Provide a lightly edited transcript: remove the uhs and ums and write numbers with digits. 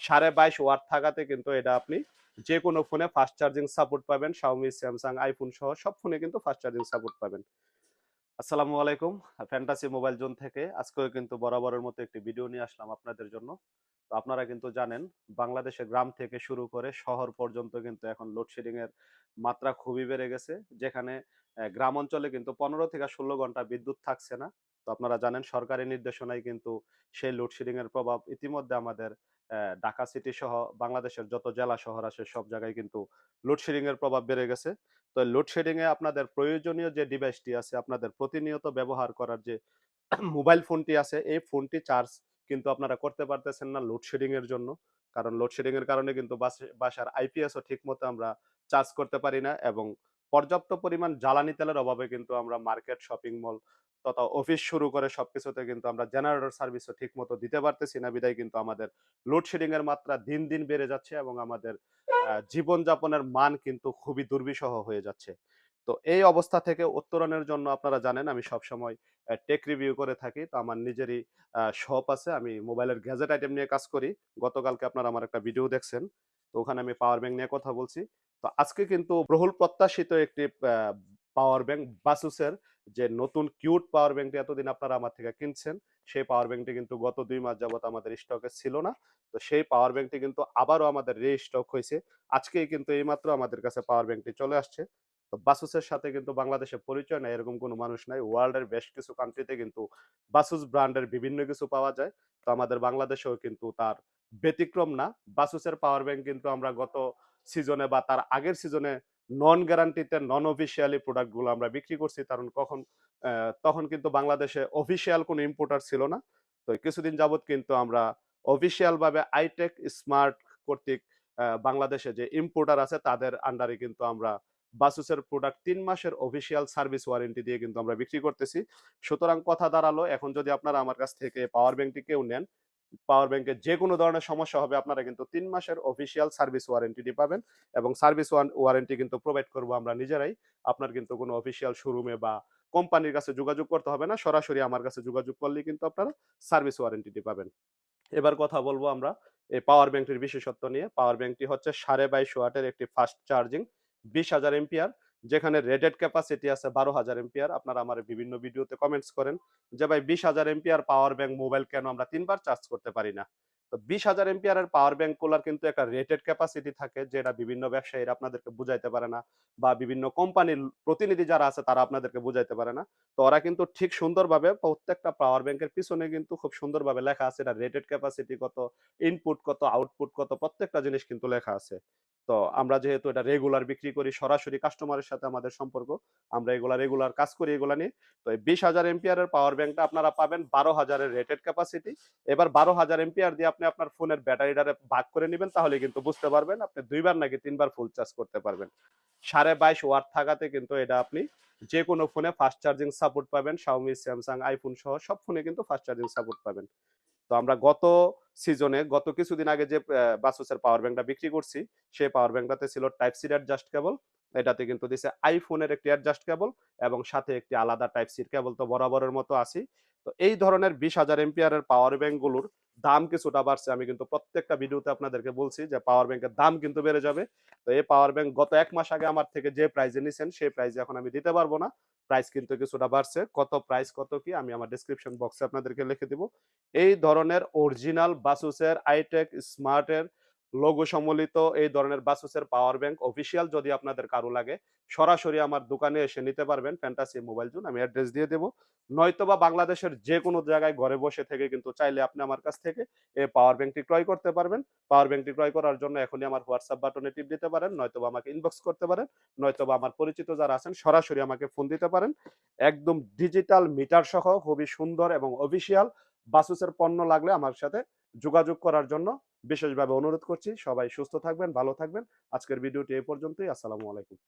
22.5 watt থাকাতে কিন্তু এটা আপনি যে কোনো ফোনে ফাস্ট চার্জিং সাপোর্ট পাবেন। Xiaomi, Samsung, iPhone সহ সব ফোনে কিন্তু ফাস্ট চার্জিং সাপোর্ট পাবেন। আসসালামু আলাইকুম। ফ্যান্টাসি মোবাইল জোন থেকে আজকেও কিন্তু বরাবরের মতো একটি ভিডিও নিয়ে আসলাম আপনাদের জন্য। তো আপনারা কিন্তু জানেন বাংলাদেশে গ্রাম থেকে শুরু করে শহর পর্যন্ত কিন্তু এখন লোডশেডিং এর মাত্রা খুবই বেড়ে গেছে। যেখানে গ্রাম অঞ্চলে কিন্তু ১৫ থেকে ১৬ ঘন্টা বিদ্যুৎ থাকছে না। তো আপনারা জানেন সরকারি নির্দেশনায় কিন্তু সেই লোডশেডিং এর প্রভাব ইতিমধ্যে আমাদের ঢাকা সিটি সহ বাংলাদেশের যত জেলা শহর আছে সব জায়গায় কিন্তু লোডশেডিং এর প্রভাব বেড়ে গেছে। তো লোডশেডিং এ আপনাদের প্রয়োজনীয় যে ডিভাইসটি আছে আপনাদের প্রতিনিয়ত ব্যবহার করার যে মোবাইল ফোনটি আছে এই ফোনটি চার্জ কিন্তু আপনারা করতে পারতেছেন না লোডশেডিং এর জন্য। কারণ লোডশেডিং এর কারণে কিন্তু বাসার আইপিএস ও ঠিকমতো আমরা চার্জ করতে পারি না এবং পর্যাপ্ত পরিমাণ জ্বালানি তেলের অভাবে কিন্তু আমরা মার্কেট, শপিং মল তথা অফিস শুরু করে সবকিছুতে কিন্তু আমরা জেনারেটর সার্ভিসও ঠিকমতো দিতে পারতেছি না বিধায় কিন্তু আমাদের লোডশেডিং এর মাত্রা দিন, দিন বেড়ে যাচ্ছে এবং আমাদের জীবনযাপনের মান কিন্তু খুবই দুর্বিষহ হয়ে যাচ্ছে। তো এই অবস্থা থেকে উত্তরণের জন্য আপনারা জানেন আমি সবসময় টেক রিভিউ করে থাকি। তো আমার নিজেরই শপ আছে। আমি মোবাইলের গ্যাজেট আইটেম নিয়ে কাজ করি। গতকালকে আপনারা আমার একটা ভিডিও দেখছেন। তো ওখানে আমি পাওয়ার ব্যাংক নিয়ে কথা বলছি। তো আজকে কিন্তু বহুল প্রত্যাশিত একটি পাওয়ার ব্যাংক বাসুসের যে নতুন কিউট পাওয়ার ব্যাংকটি এতদিন আপনারা আমার থেকে কিনছেন, সেই পাওয়ার ব্যাংকটি কিন্তু গত ২ মাস যাবৎ আমাদের স্টকে ছিল না। তো সেই পাওয়ার ব্যাংকটি কিন্তু আবারও আমাদের রিস্টক হইছে। আজকেই কিন্তু এইমাত্র আমাদের কাছে পাওয়ার ব্যাংকটি চলে আসছে। তো বাসুসের সাথে কিন্তু বাংলাদেশের পরিচয় নাই এরকম কোনো মানুষ নাই। ওয়ার্ল্ডের বেশ কিছু কান্ট্রিতে কিন্তু বাসুস ব্র্যান্ডের বিভিন্ন কিছু পাওয়া যায়। তো আমাদের বাংলাদেশেও কিন্তু তার ব্যতিক্রম না। বাসুসের পাওয়ার ব্যাংক কিন্তু আমরা গত সিজনে বা তার আগের সিজনে নন গ্যারান্টিতে নন অফিসিয়ালি প্রোডাক্ট গুলো আমরা বিক্রি করছি। কারণ তখন কিন্তু বাংলাদেশে অফিসিয়াল কোনো ইম্পোর্টার ছিল না। তো কিছুদিন যাবৎ কিন্তু আমরা অফিসিয়াল ভাবে আইটেক স্মার্ট কর্তৃক বাংলাদেশে যে ইম্পোর্টার আছে তাদের আন্ডারে কিন্তু আমরা বাসুসের প্রোডাক্ট ৩ মাসের অফিসিয়াল সার্ভিস ওয়ারেন্টি দিয়ে কিন্তু আমরা বিক্রি করতেছি। সুতরাং কথা দাঁড়ালো এখন যদি আপনারা আমার কাছ থেকে পাওয়ার ব্যাংকটি কেউ নেন, পাওয়ার ব্যাংকের যেকোনো ধরনের সমস্যা হবে আপনারা কিন্তু ৩ মাসের অফিসিয়াল সার্ভিস ওয়ারেন্টিটি পাবেন এবং সার্ভিস ওয়ারেন্টি কিন্তু প্রোভাইড করব আমরা নিজেরাই। আপনার কিন্তু কোনো অফিসিয়াল শোরুমে বা কোম্পানির কাছে যোগাযোগ করতে হবে না। সরাসরি আমার কাছে যোগাযোগ করলেই কিন্তু আপনারা সার্ভিস ওয়ারেন্টিটি পাবেন। এবার কথা বলবো আমরা এই পাওয়ার ব্যাংকটির বিশেষত্ব নিয়ে। পাওয়ার ব্যাংকটি হচ্ছে 22.5 ওয়াটের একটি ফাস্ট চার্জিং 20,000 এম্পিয়ার যেখানে রেটেড ক্যাপাসিটি আছে 12,000 এম্পিয়ার। আপনারা আমার বিভিন্ন ভিডিওতে কমেন্টস করেন যে ভাই 20,000 এম্পিয়ার পাওয়ার ব্যাংক মোবাইল কেন আমরা ৩ বার চার্জ করতে পারি না? তো 20,000 এম্পিয়ারের পাওয়ার ব্যাংক গুলার কিন্তু একটা রেটেড ক্যাপাসিটি থাকে যেটা বিভিন্ন ব্যবসায়ীরা আপনাদেরকে বুঝাইতে পারে না বা বিভিন্ন কোম্পানির প্রতিনিধি যারা আছে তারা আপনাদেরকে বুঝাইতে পারে না। তো ওরা কিন্তু ঠিক সুন্দরভাবে প্রত্যেকটা পাওয়ার ব্যাংকের পিছনে কিন্তু খুব সুন্দরভাবে লেখা আছে এটা রেটেড ক্যাপাসিটি কত, ইনপুট কত, আউটপুট কত প্রত্যেকটা জিনিস কিন্তু লেখা আছে। তো আমরা যেহেতু এটা রেগুলার বিক্রি করি সরাসরি কাস্টমারের সাথে আমাদের সম্পর্ক। আমরা এগুলা রেগুলার কাজ করি এগুলা নিয়ে। তো এই 20,000 এম্পিয়ারের পাওয়ার ব্যাংকটা আপনারা পাবেন 12,000 এর রেটেড ক্যাপাসিটি। এবার 12,000 এম্পিয়ার দিয়ে আপনি আপনার ফোনের ব্যাটারিটারে ভাগ করে নিবেন তাহলে কিন্তু বুঝতে পারবেন আপনি ২ বার নাকি ৩ বার ফুল চার্জ করতে পারবেন। 22.5 ওয়াট থাকাতে কিন্তু এটা আপনি যেকোনো ফোনে ফাস্ট চার্জিং সাপোর্ট পাবেন। Xiaomi, Samsung, iPhone সহ সব ফোনে কিন্তু ফাস্ট চার্জিং সাপোর্ট পাবেন। তো আমরা গত সিজনে গত কিছুদিন আগে যে বাসুসের পাওয়ার ব্যাংকটা বিক্রি করছি, সেই পাওয়ার ব্যাংকটাতে ছিল টাইপ সি অ্যাডজাস্ট কেবল। এটাতে কিন্তু দিছে আইফোনের একটি অ্যাডজাস্ট কেবল এবং সাথে একটি আলাদা টাইপ সির কেবল তো বরাবরের মতো আছেই। তো এই ধরনের 20,000 এম্পিয়ারের পাওয়ার ব্যাংক গুলোর দাম কিছুটা বাড়ছে। আমি কিন্তু প্রত্যেকটা ভিডিওতে আপনাদেরকে বলছি যে পাওয়ার ব্যাংকের দাম কিন্তু বেড়ে যাবে। তো এই পাওয়ার ব্যাংক গত ১ মাস আগে আমার থেকে যে প্রাইসে নিছেন সেই প্রাইসে এখন আমি দিতে পারব না। প্রাইস কিন্তু কিছুটা বাড়ছে। কত প্রাইস কত কি আমি আমার ডেসক্রিপশন বক্সে আপনাদেরকে লিখে দিব। এই ধরনের অরিজিনাল বাসুসের আইটেক স্মার্টের লোগো সম্বলিত এই ধরনের বাসুসের পাওয়ার ব্যাংক অফিসিয়াল যদি আপনাদের কারো লাগে সরাসরি আমার দোকানে এসে নিতে পারবেন ফ্যান্টাসি মোবাইল জোন আমি অ্যাড্রেস দিয়ে দেব নয়তোবা বাংলাদেশের যে কোনো জায়গায় ঘরে বসে থেকে কিন্তু চাইলে আপনি আমার কাছ থেকে এই পাওয়ার ব্যাংকটি ক্রয় করতে পারবেন। পাওয়ার ব্যাংকটি ক্রয় করার জন্য এখনই আমার হোয়াটসঅ্যাপ বাটনে টিপ দিতে পারেন নয়তোবা আমাকে ইনবক্স করতে পারেন নয়তোবা আমার পরিচিত যারা আছেন সরাসরি আমাকে ফোন দিতে পারেন। একদম ডিজিটাল মিটার সহ খুবই সুন্দর এবং অফিসিয়াল বাসুসের পণ্য লাগলে আমার সাথে যোগাযোগ করার জন্য বিশেষভাবে অনুরোধ করছি। সবাই সুস্থ থাকবেন, ভালো থাকবেন। আজকের ভিডিওটি এই পর্যন্তই। আসসালামু আলাইকুম।